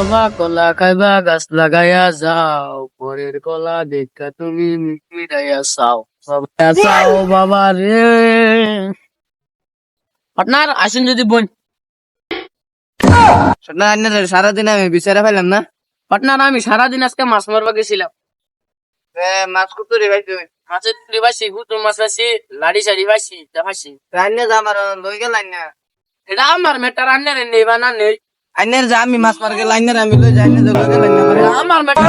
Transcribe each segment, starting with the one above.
বাবা কলা খাইবা গাছ লাগাইয়া যাও, পরের কলা দেখা তুমি মিটাইয়া চাও, চাও বাবা রে। পার্টনার আসুন যদি বোন। সারাদিন আমি বিচারে পাইলাম না। পার্টনার আমি সারাদিন আজকে মাছ মারবা গেছিলাম। মাছ কুতো রে ভাই তুমি মাছের তুলি পাইছি, গুতুর মাছ পাইছি, লাড়ি সাড়ি পাইছি, পাইছি। রান্না যা আমার লই গেলাম না। এটা আমার মেটার রান্নার নেবা না নেই। আইনের যা আমি মাছ মারকে লাইনের আমি লই যাই না লই গেলাম না। এটা আমার মেটার।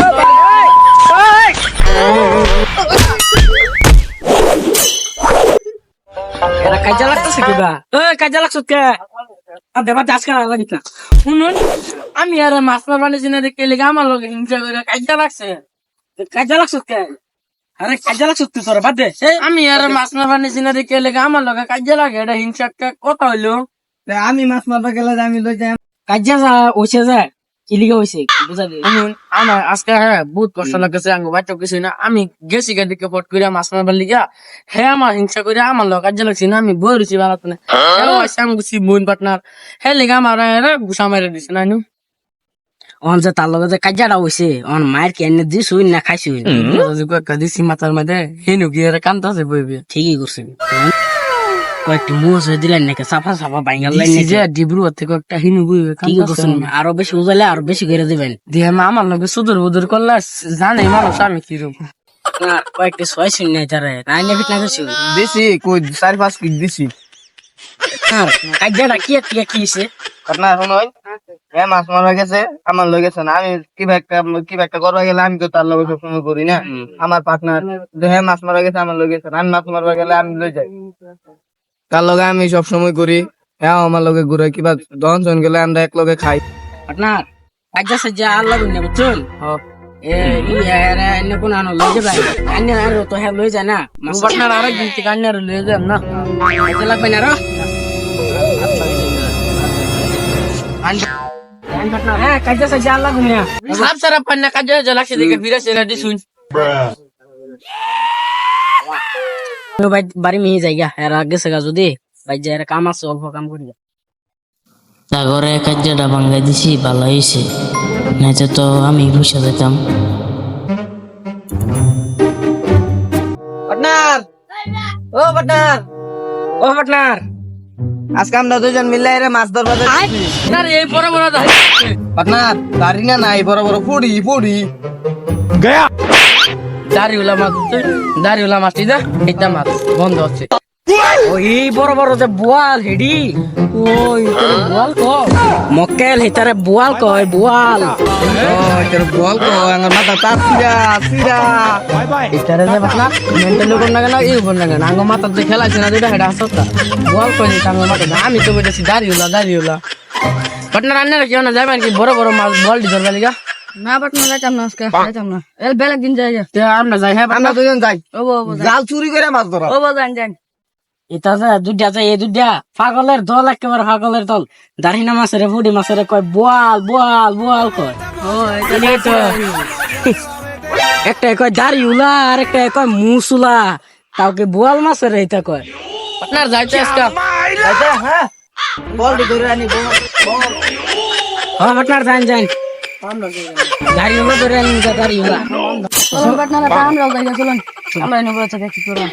এরা কাজে লাগতেছে কিবা? কাজে লাগছ কে? দেবা চাষ করা লাগিস না। শুনুন, আমি আর মাছ মারবা নিছি না দেখে লেগে আমার লগে হিংসা করে কাজটা লাগছে। কাজে লাগছ কে? আরে কাজে লাগছ তুই তোর বাদ দে। আমি আর মাছ মারবা নিছি না দেখে লেগে আমার লগে কাজে লাগে, এটা হিংসা কথা হইলো। আমি মাছ মারবা গেলে আমি লই যাই। কাজে যা ওইছে যা কিলিগে হইছে বুঝালি? শুনুন, আমার আজকে বহুত কষ্ট লাগতেছে, আঙ্গু বাচ্চা কিছু না। আমি গেছি গা দিকে ফট করে মাছ মারবার লিগা, হ্যাঁ আমার হিংসা করে আমার লগে কাজে লাগছি না। আমি বই রুচি বানাতো না, আমি গুছি বোন পার্টনার, হ্যাঁ লিগা আমার গুসা মারে দিছে না। অন যে তার লগে যে কাজাটা হইছে অন মায়ের কেনে দিছুই না খাইছুই দিছি মাথার মধ্যে হেনু গিয়ে কান্দাছে বইবে। ঠিকই করছে। কয়েকটি মুস হয়ে দিলেন নাকি সাফা সাফা বাইঙ্গাল লাইন যে ডিব্রু থেকে একটা হিনু বইবে। ঠিকই করছেন, আরো বেশি উজালে আরো বেশি করে দিবেন। দিয়ে আমার লগে সুদূর বুদুর করলে জানে মানুষ আমি কিরকম। কয়েকটি ছয় শূন্য তারে রাইনে ফিট না করছি দিছি কই 4-5 কিট দিছি। কাজাটা কি কি হইছে? আপনার শুনুন, মাছ মারা গেছে আমার লই গেছে না। আমি কি একটা করবা গেলে আমি তো তার লগে সবসময় করি না। আমার পার্টনার মাছ মারা গেছে আমার লই গেছে, আমি মাছ মারবা গেলে আমি লই যাই, তার লগে আমি সবসময় করি। হ্যাঁ আমার লগে ঘুরে কিবা দহন গেলে আমরা এক লগে খাই। আপনার কাজা সাজা আল্লাহ বুঝনা বুঝছেন? কোন আনো লই যাবে আন্য আর তো হ্যাঁ লই যায় না পার্টনার আরেক দিন থেকে আন্যার লয়ে যান না, লাগবে না রো। হ্যাঁ কাজা সাজা আল্লাহ বুঝনা সব সারা পান্না কাজে লাগছে দেখে ফিরেছে না দিছুন। বাড়ি মেয়ে জায়গা এর আগে সেগা যদি ভাই যায় কাম আছে অল্প কাম করি সাগরে কাজ্যাটা ভাঙ্গাই দিছি ভালো হয়েছে, নাইতে তো আমি বসে যেতাম। পার্টনার ও পার্টনার ও পার্টনার আজকে আমরা দুজন মিলে মাছ ধরবা যাচ্ছি। এই বড় বড় পার্টনার দাড়ি না নাই বড় বড় ফুড়ি দাড়িওয়ালা মাছ, দাড়িওয়ালা মাছটি যা এটা মাছ বন্ধ হচ্ছে। ও এই বড় বড় যে বোয়াল হেডি ওই তোর বোয়াল কো মক্কেল হেতারে বোয়াল কয় বোয়াল বল কো আমার মাথা তার সিরা এটারে যে বাতনা মেন্টাল কোন না এই কোন না আঙ্গ মাথা যে খেলাইছে না যেটা হেডা হাসতা বল কই আঙ্গ মাথা আমি তো বলেছি দাড়িওয়ালা পার্টনার আন্নার কেউ না যাবেন কি বড় বড় মাছ বল ধরবা লিগা? না পার্টনার যাইতাম না আজকে যাইতাম না এল বেলা দিন যাই আমরা যাই। হ্যাঁ আমরা দুজন যাই ও বাবা জাল চুরি করে মাছ ধরা। ও বাবা যান এটা যে দুইটা যে এই দুইটা পাগলের দল একেবারে পাগলের দল দাঁড়িনা মাছের ফুডি মাছের কয় বোয়াল বোয়াল বোয়াল কয় তো একটা কয় দাড়িউলা আর একটা কয় মুসুলা কাউকে বোয়াল মাছের এইটা কয়। পার্টনার যাইতে আজকে হ্যাঁ বল ধরে আনি হ্যাঁ পার্টনার যান দাড়িউলা ধরে আনি দাড়িউলা পার্টনার আমরা যাই চলুন আমরা এনে বলতে দেখি তোরা